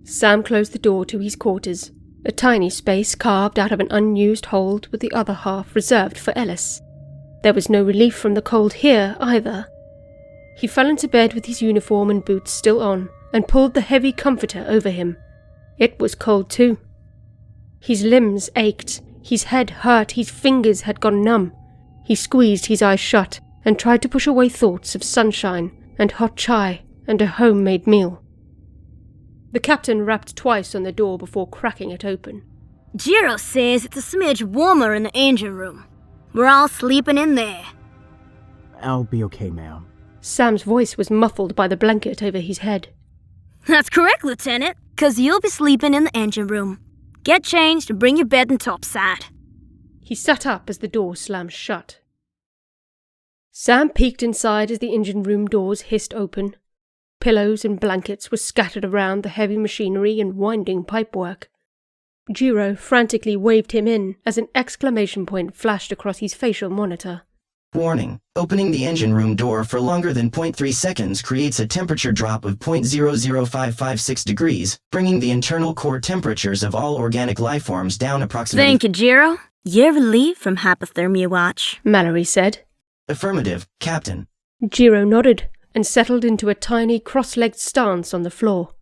Sam closed the door to his quarters, a tiny space carved out of an unused hold with the other half reserved for Ellis. There was no relief from the cold here either. He fell into bed with his uniform and boots still on and pulled the heavy comforter over him. It was cold too. His limbs ached, his head hurt, his fingers had gone numb. He squeezed his eyes shut and tried to push away thoughts of sunshine and hot chai and a homemade meal. The captain rapped twice on the door before cracking it open. Jiro says it's a smidge warmer in the engine room. We're all sleeping in there. I'll be okay, ma'am. Sam's voice was muffled by the blanket over his head. That's correct, Lieutenant, 'cause you'll be sleeping in the engine room. Get changed and bring your bed and topside. He sat up as the door slammed shut. Sam peeked inside as the engine room doors hissed open. Pillows and blankets were scattered around the heavy machinery and winding pipework. Jiro frantically waved him in as an exclamation point flashed across his facial monitor. Warning. Opening the engine room door for longer than 0.3 seconds creates a temperature drop of 0.000556 degrees, bringing the internal core temperatures of all organic lifeforms down approximately... Thank you, Jiro. You're relieved from hypothermia watch, Mallory said. Affirmative, Captain. Jiro nodded and settled into a tiny cross-legged stance on the floor.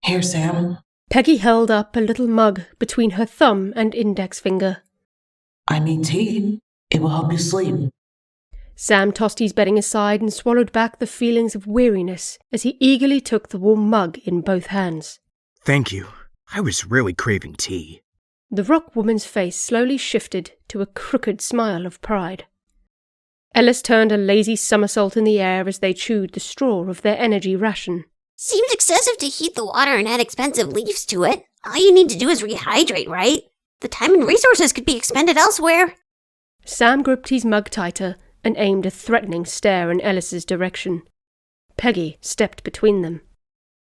Here, Sam. Peggy held up a little mug between her thumb and index finger. I need tea. It will help you sleep. Sam tossed his bedding aside and swallowed back the feelings of weariness as he eagerly took the warm mug in both hands. Thank you. I was really craving tea. The rock woman's face slowly shifted to a crooked smile of pride. Ellis turned a lazy somersault in the air as they chewed the straw of their energy ration. Seems excessive to heat the water and add expensive leaves to it. All you need to do is rehydrate, right? The time and resources could be expended elsewhere. Sam gripped his mug tighter and aimed a threatening stare in Ellis's direction. Peggy stepped between them.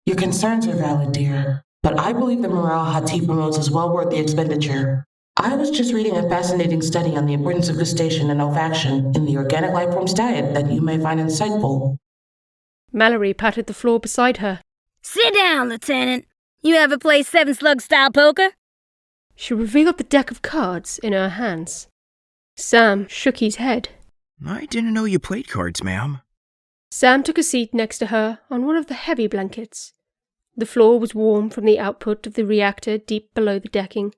Your concerns are valid, dear, but I believe the morale hot tea promotes is well worth the expenditure. I was just reading a fascinating study on the importance of gustation and olfaction in the organic lifeform's diet that you may find insightful. Mallory patted the floor beside her. Sit down, Lieutenant. You ever play 7-slug-style poker? She revealed the deck of cards in her hands. Sam shook his head. I didn't know you played cards, ma'am. Sam took a seat next to her on one of the heavy blankets. The floor was warm from the output of the reactor deep below the decking.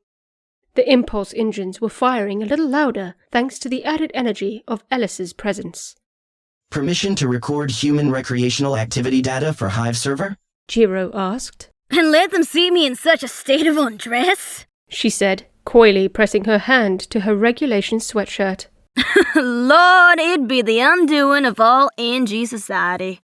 The impulse engines were firing a little louder thanks to the added energy of Ellis's presence. Permission to record human recreational activity data for Hive server? Jiro asked. And let them see me in such a state of undress? She said, coyly pressing her hand to her regulation sweatshirt. Lord, it'd be the undoing of all NG society.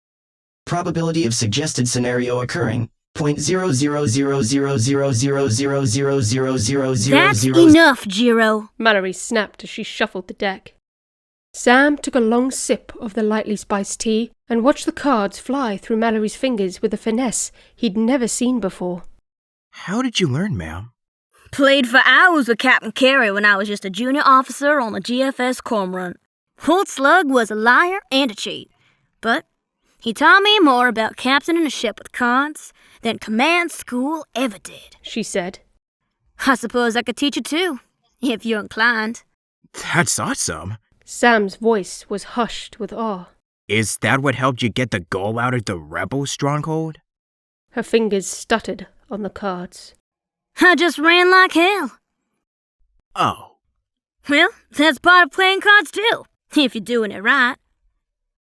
Probability of suggested scenario occurring. .00000000000000. That's enough, Jiro. Mallory snapped as she shuffled the deck. Sam took a long sip of the lightly spiced tea and watched the cards fly through Mallory's fingers with a finesse he'd never seen before. How did you learn, ma'am? Played for hours with Captain Carey when I was just a junior officer on the GFS Cormorant. Old Slug was a liar and a cheat, but he taught me more about captaining a ship with cards than command school ever did, she said. I suppose I could teach you too, if you're inclined. That's awesome. Sam's voice was hushed with awe. Is that what helped you get the goal out of the rebel stronghold? Her fingers stuttered on the cards. I just ran like hell. Oh. Well, that's part of playing cards too, if you're doing it right.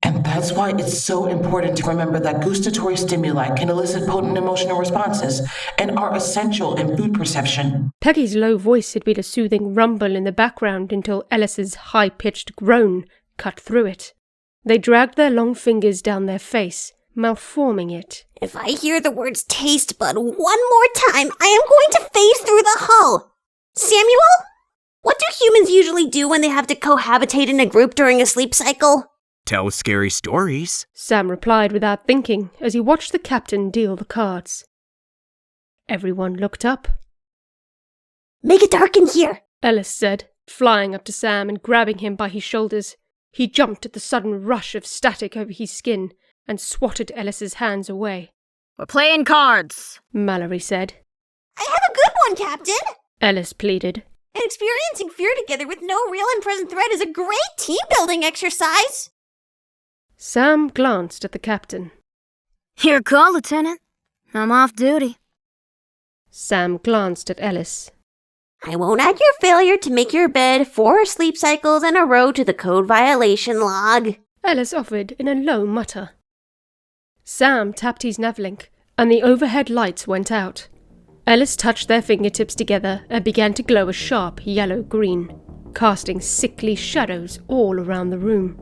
And that's why it's so important to remember that gustatory stimuli can elicit potent emotional responses and are essential in food perception. Peggy's low voice had been a soothing rumble in the background until Ellis's high-pitched groan cut through it. They dragged their long fingers down their face, malforming it. If I hear the words taste bud one more time, I am going to phase through the hull. Samuel? What do humans usually do when they have to cohabitate in a group during a sleep cycle? Tell scary stories, Sam replied without thinking as he watched the captain deal the cards. Everyone looked up. Make it dark in here, Ellis said, flying up to Sam and grabbing him by his shoulders. He jumped at the sudden rush of static over his skin and swatted Ellis's hands away. We're playing cards, Mallory said. I have a good one, Captain! Ellis pleaded. And experiencing fear together with no real and present threat is a great team-building exercise! Sam glanced at the captain. Your call, Lieutenant. I'm off duty. Sam glanced at Ellis. I won't add your failure to make your bed 4 sleep cycles in a row to the code violation log, Ellis offered in a low mutter. Sam tapped his navlink, and the overhead lights went out. Ellis touched their fingertips together and began to glow a sharp yellow-green, casting sickly shadows all around the room.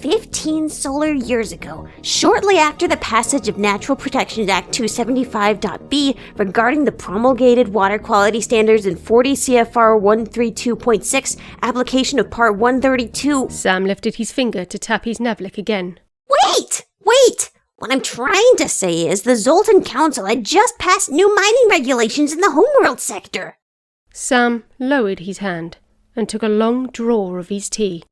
15 solar years ago, shortly after the passage of Natural Protections Act 275.b regarding the promulgated water quality standards in 40 CFR 132.6, application of Part 132... Sam lifted his finger to tap his navlink again. Wait! What I'm trying to say is the Zoltan Council had just passed new mining regulations in the homeworld sector. Sam lowered his hand and took a long draw of his tea.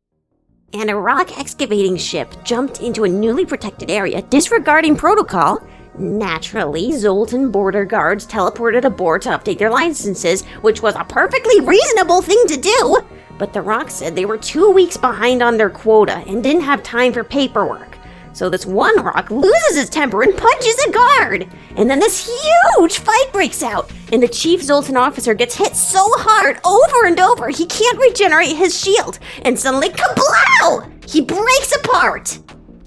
And a rock excavating ship jumped into a newly protected area, disregarding protocol. Naturally, Zoltan border guards teleported aboard to update their licenses, which was a perfectly reasonable thing to do. But the rock said they were 2 weeks behind on their quota and didn't have time for paperwork. So this one rock loses his temper and punches a guard. And then this huge fight breaks out, and the chief Zoltan officer gets hit so hard over and over he can't regenerate his shield, and suddenly kablow! He breaks apart!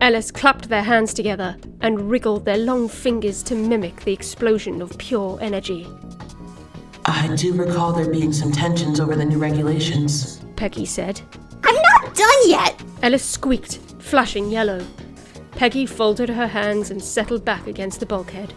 Ellis clapped their hands together and wriggled their long fingers to mimic the explosion of pure energy. I do recall there being some tensions over the new regulations, Peggy said. I'm not done yet! Ellis squeaked, flashing yellow. Peggy folded her hands and settled back against the bulkhead.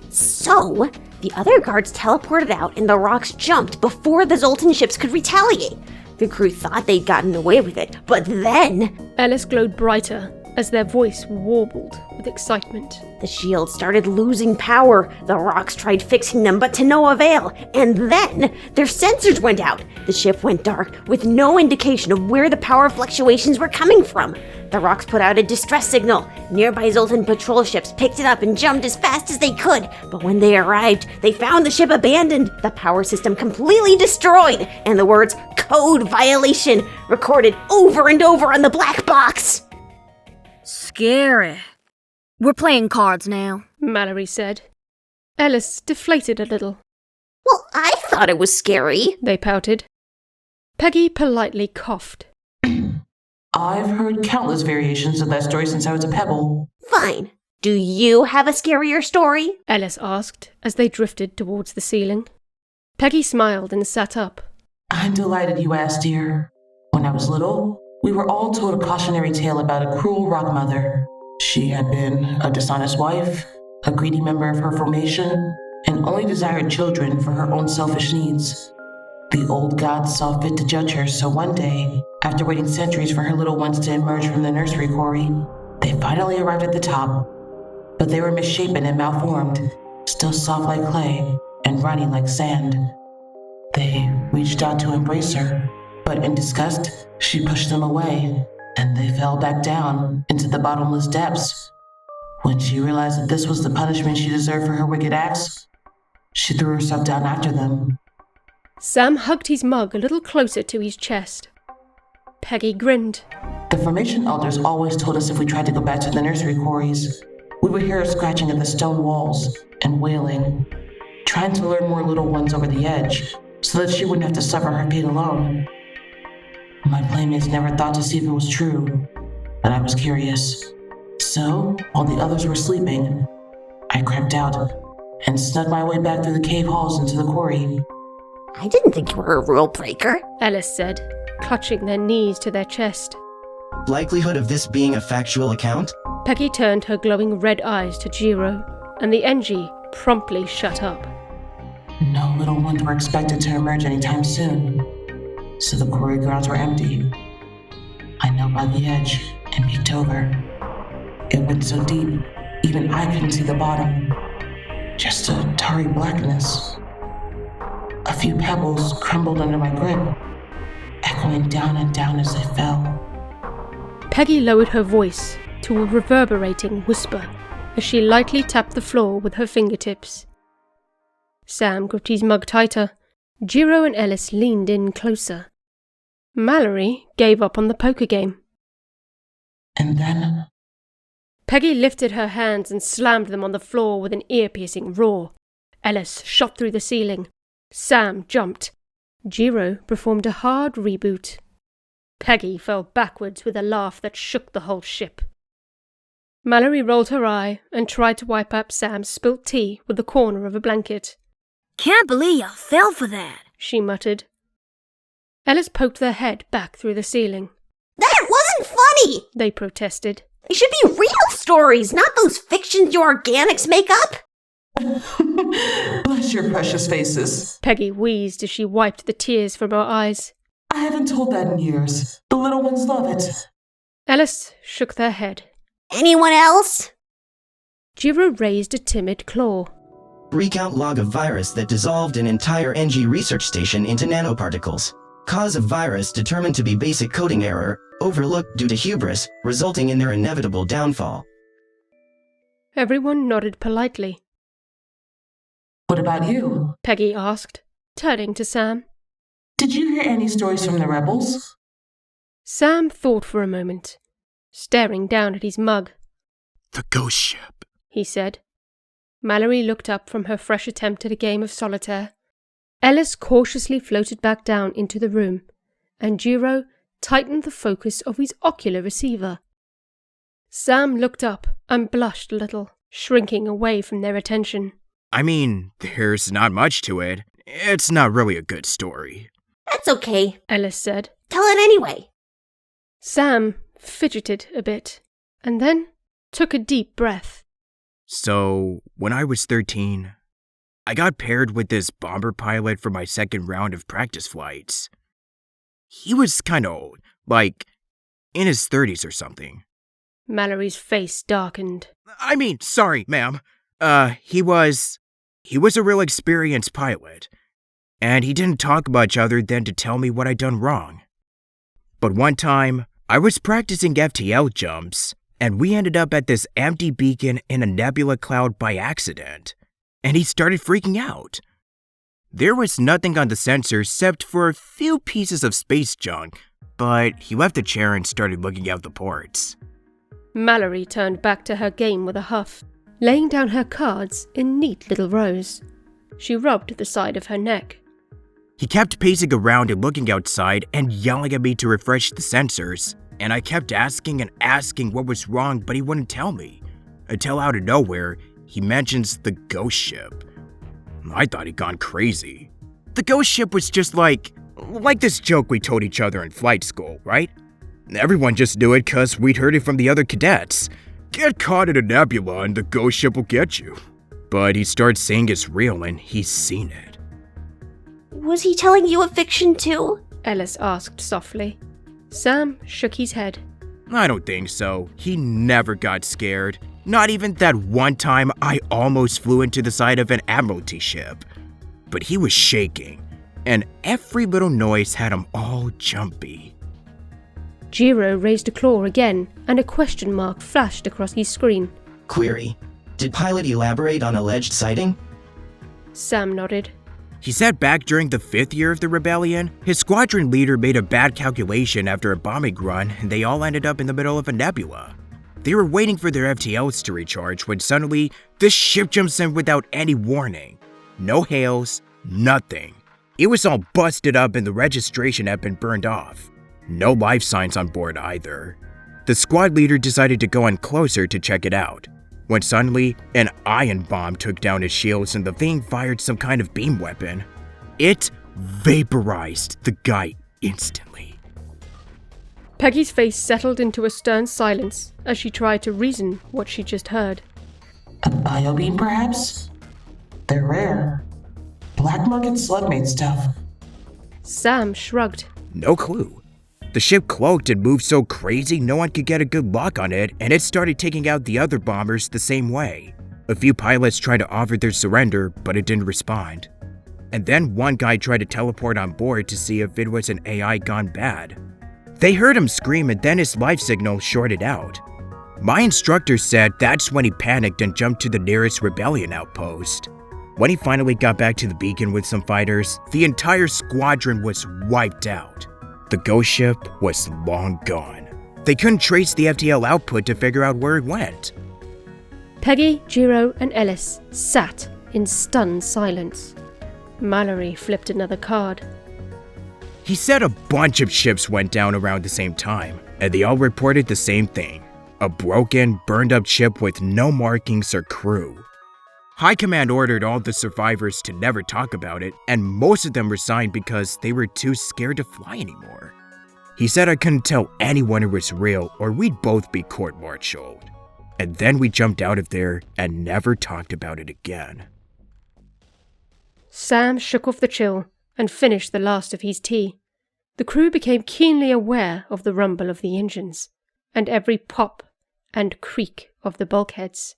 So, the other guards teleported out and the rocks jumped before the Zoltan ships could retaliate. The crew thought they'd gotten away with it, but then... Ellis glowed brighter as their voice warbled with excitement. The shield started losing power. The rocks tried fixing them, but to no avail. And then, their sensors went out. The ship went dark, with no indication of where the power fluctuations were coming from. The rocks put out a distress signal. Nearby Zoltan patrol ships picked it up and jumped as fast as they could. But when they arrived, they found the ship abandoned, the power system completely destroyed, and the words "code violation" recorded over and over on the black box. Scary. We're playing cards now, Mallory said. Ellis deflated a little. Well, I thought it was scary, they pouted. Peggy politely coughed. I've heard countless variations of that story since I was a pebble. Fine. Do you have a scarier story? Ellis asked as they drifted towards the ceiling. Peggy smiled and sat up. I'm delighted you asked, dear. When I was little, we were all told a cautionary tale about a cruel rock mother. She had been a dishonest wife, a greedy member of her formation, and only desired children for her own selfish needs. The old gods saw fit to judge her, so one day, after waiting centuries for her little ones to emerge from the nursery quarry, they finally arrived at the top. But they were misshapen and malformed, still soft like clay and running like sand. They reached out to embrace her, but in disgust, she pushed them away, and they fell back down into the bottomless depths. When she realized that this was the punishment she deserved for her wicked acts, she threw herself down after them. Sam hugged his mug a little closer to his chest. Peggy grinned. The formation elders always told us if we tried to go back to the nursery quarries, we would hear her scratching at the stone walls and wailing, trying to lure more little ones over the edge so that she wouldn't have to suffer her fate alone. My playmates never thought to see if it was true, but I was curious. So, while the others were sleeping, I crept out and snuck my way back through the cave halls into the quarry. I didn't think you were a rule breaker, Ellis said, clutching their knees to their chest. Likelihood of this being a factual account? Peggy turned her glowing red eyes to Jiro, and the NG promptly shut up. No little ones were expected to emerge anytime soon, so the quarry grounds were empty. I knelt by the edge and peeked over. It went so deep, even I couldn't see the bottom. Just a tarry blackness. A few pebbles crumbled under my grip, echoing down and down as they fell. Peggy lowered her voice to a reverberating whisper. as she lightly tapped the floor with her fingertips. Sam gripped his mug tighter. Jiro and Ellis leaned in closer. Mallory gave up on the poker game. And then... Peggy lifted her hands and slammed them on the floor with an ear-piercing roar. Ellis shot through the ceiling. Sam jumped. Jiro performed a hard reboot. Peggy fell backwards with a laugh that shook the whole ship. Mallory rolled her eye and tried to wipe up Sam's spilt tea with the corner of a blanket. Can't believe I fell for that, she muttered. Ellis poked their head back through the ceiling. That wasn't funny! They protested. They should be real stories, not those fictions your organics make up. Bless your precious faces. Peggy wheezed as she wiped the tears from her eyes. I haven't told that in years. The little ones love it. Ellis shook their head. Anyone else? Jiro raised a timid claw. Recount log of virus that dissolved an entire NG research station into nanoparticles. Cause of virus determined to be basic coding error, overlooked due to hubris, resulting in their inevitable downfall. Everyone nodded politely. What about you? Peggy asked, turning to Sam. Did you hear any stories from the rebels? Sam thought for a moment, staring down at his mug. The ghost ship, he said. Mallory looked up from her fresh attempt at a game of solitaire. Ellis cautiously floated back down into the room, and Jiro tightened the focus of his ocular receiver. Sam looked up and blushed a little, shrinking away from their attention. I mean, there's not much to it. It's not really a good story. That's okay, Ellis said. Tell it anyway. Sam fidgeted a bit, and then took a deep breath. So, when I was 13, I got paired with this bomber pilot for my second round of practice flights. He was kind of old, like in his 30s or something. Mallory's face darkened. I mean, sorry, ma'am. He was a real experienced pilot, and he didn't talk much other than to tell me what I'd done wrong. But one time, I was practicing FTL jumps, and we ended up at this empty beacon in a nebula cloud by accident, and he started freaking out. There was nothing on the sensor except for a few pieces of space junk, but he left the chair and started looking out the ports. Mallory turned back to her game with a huff, laying down her cards in neat little rows. She rubbed the side of her neck. He kept pacing around and looking outside and yelling at me to refresh the sensors, and I kept asking and asking what was wrong, but he wouldn't tell me. Until out of nowhere, he mentions the ghost ship. I thought he'd gone crazy. The ghost ship was just like this joke we told each other in flight school, right? Everyone just knew it because we'd heard it from the other cadets. Get caught in a nebula and the ghost ship will get you. But he starts saying it's real and he's seen it. Was he telling you a fiction too? Ellis asked softly. Sam shook his head. I don't think so. He never got scared. Not even that one time I almost flew into the side of an Admiralty ship. But he was shaking, and every little noise had him all jumpy. Jiro raised a claw again, and a question mark flashed across his screen. Query. Did pilot elaborate on alleged sighting? Sam nodded. He said back during the 5th year of the rebellion, his squadron leader made a bad calculation after a bombing run, and they all ended up in the middle of a nebula. They were waiting for their FTLs to recharge when suddenly, this ship jumps in without any warning. No hails, nothing. It was all busted up and the registration had been burned off. No life signs on board either. The squad leader decided to go in closer to check it out, when suddenly an ion bomb took down his shields and the thing fired some kind of beam weapon. It vaporized the guy instantly. Peggy's face settled into a stern silence as she tried to reason what she just heard. A biobeam, perhaps? They're rare. Black market slug-made stuff. Sam shrugged. No clue. The ship cloaked and moved so crazy no one could get a good lock on it, and it started taking out the other bombers the same way. A few pilots tried to offer their surrender, but it didn't respond. And then one guy tried to teleport on board to see if it was an AI gone bad. They heard him scream and then his life signal shorted out. My instructor said that's when he panicked and jumped to the nearest rebellion outpost. When he finally got back to the beacon with some fighters, the entire squadron was wiped out. The ghost ship was long gone. They couldn't trace the FTL output to figure out where it went. Peggy, Jiro, and Ellis sat in stunned silence. Mallory flipped another card. He said a bunch of ships went down around the same time, and they all reported the same thing. A broken, burned-up ship with no markings or crew. High Command ordered all the survivors to never talk about it, and most of them resigned because they were too scared to fly anymore. He said I couldn't tell anyone it was real or we'd both be court-martialed. And then we jumped out of there and never talked about it again. Sam shook off the chill and finished the last of his tea. The crew became keenly aware of the rumble of the engines, and every pop and creak of the bulkheads.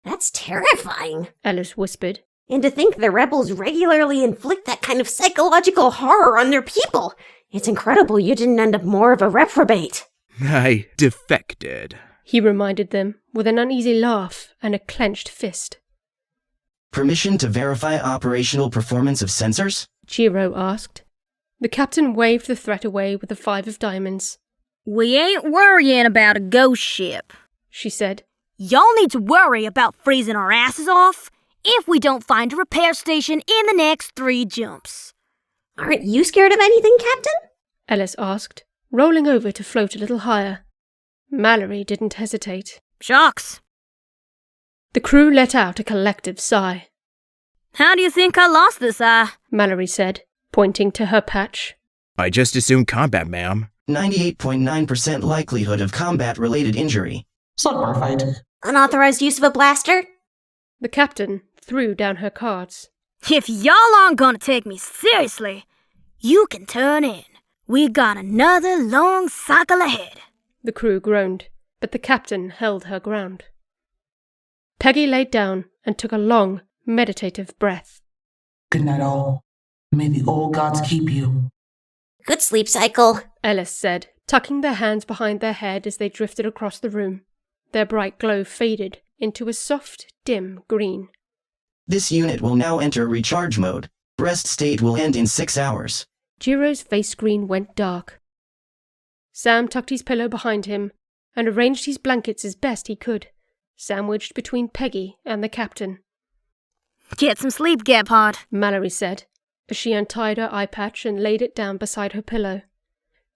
That's terrifying, Ellis whispered. And to think the rebels regularly inflict that kind of psychological horror on their people. It's incredible you didn't end up more of a reprobate. I defected, he reminded them with an uneasy laugh and a clenched fist. Permission to verify operational performance of sensors? Jiro asked. The captain waved the threat away with a 5 of diamonds. We ain't worrying about a ghost ship, she said. Y'all need to worry about freezing our asses off if we don't find a repair station in the next 3 jumps. Aren't you scared of anything, Captain? Ellis asked, rolling over to float a little higher. Mallory didn't hesitate. Shucks. The crew let out a collective sigh. How do you think I lost this eye? Mallory said, pointing to her patch. I just assumed combat, ma'am. 98.9% likelihood of combat-related injury. Slugbar fight. Unauthorized use of a blaster? The captain threw down her cards. If y'all aren't gonna take me seriously, you can turn in. We got another long cycle ahead. The crew groaned, but the captain held her ground. Peggy laid down and took a long, meditative breath. Good night, all. May the old gods keep you. Good sleep cycle, Ellis said, tucking their hands behind their head as they drifted across the room. Their bright glow faded into a soft, dim green. This unit will now enter recharge mode. Rest state will end in 6 hours. Jiro's face screen went dark. Sam tucked his pillow behind him and arranged his blankets as best he could, sandwiched between Peggy and the captain. Get some sleep, Gebhard, Mallory said, as she untied her eye patch and laid it down beside her pillow.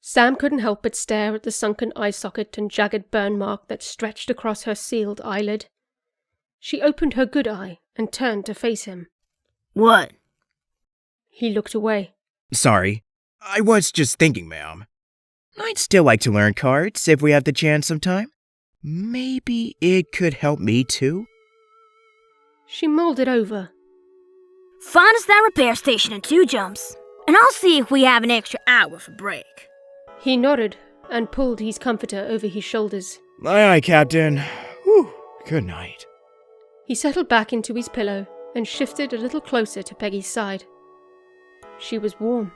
Sam couldn't help but stare at the sunken eye socket and jagged burn mark that stretched across her sealed eyelid. She opened her good eye and turned to face him. What? He looked away. Sorry, I was just thinking, ma'am. I'd still like to learn cards if we have the chance sometime. Maybe it could help me too? She mulled it over. Find us that repair station in 2 jumps, and I'll see if we have an extra hour for break. He nodded and pulled his comforter over his shoulders. Aye, aye, Captain. Whew, good night. He settled back into his pillow and shifted a little closer to Peggy's side. She was warm,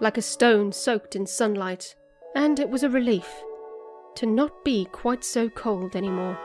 like a stone soaked in sunlight, and it was a relief to not be quite so cold anymore.